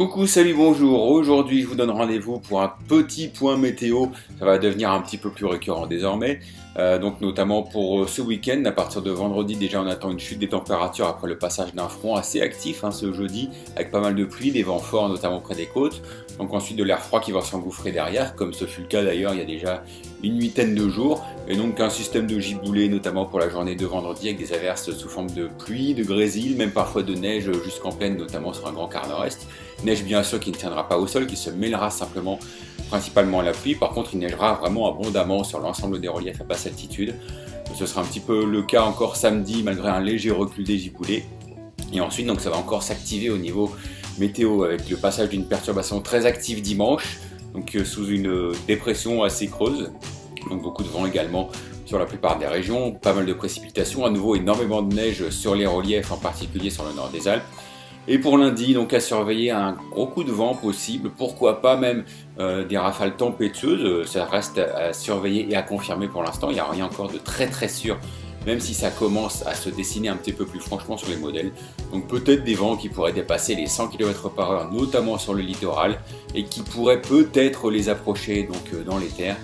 Coucou, salut, bonjour. Aujourd'hui, je vous donne rendez-vous pour un petit point météo. Ça va devenir un petit peu plus récurrent désormais. Donc notamment pour ce week-end, à partir de vendredi, déjà on attend une chute des températures après le passage d'un front assez actif ce jeudi, avec pas mal de pluie, des vents forts notamment près des côtes. Donc ensuite de l'air froid qui va s'engouffrer derrière, comme ce fut le cas d'ailleurs il y a déjà une huitaine de jours. Et donc un système de giboulées, notamment pour la journée de vendredi, avec des averses sous forme de pluie, de grésil, même parfois de neige jusqu'en plaine, notamment sur un grand quart nord-est. Neige bien sûr qui ne tiendra pas au sol, qui se mêlera simplement principalement à la pluie. Par contre, il neigera vraiment abondamment sur l'ensemble des reliefs à basse altitude. Ce sera un petit peu le cas encore samedi, malgré un léger recul des giboulées. Et ensuite, donc, ça va encore s'activer au niveau météo avec le passage d'une perturbation très active dimanche, donc sous une dépression assez creuse. Donc beaucoup de vent également sur la plupart des régions, pas mal de précipitations, à nouveau énormément de neige sur les reliefs, en particulier sur le nord des Alpes. Et pour lundi, donc à surveiller un gros coup de vent possible, pourquoi pas même des rafales tempétueuses, ça reste à surveiller et à confirmer pour l'instant, il n'y a rien encore de très sûr, même si ça commence à se dessiner un petit peu plus franchement sur les modèles. Donc peut-être des vents qui pourraient dépasser les 100 km/h, notamment sur le littoral, et qui pourraient peut-être les approcher donc, dans les terres.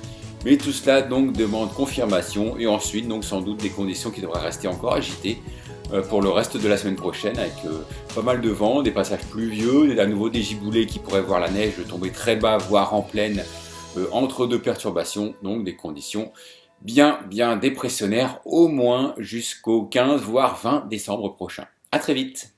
Mais tout cela donc demande confirmation, et ensuite donc sans doute des conditions qui devraient rester encore agitées pour le reste de la semaine prochaine, avec pas mal de vent, des passages pluvieux, et à nouveau des giboulées qui pourraient voir la neige tomber très bas, voire en plaine, entre deux perturbations, donc des conditions bien dépressionnaires, au moins jusqu'au 15 voire 20 décembre prochain. A très vite.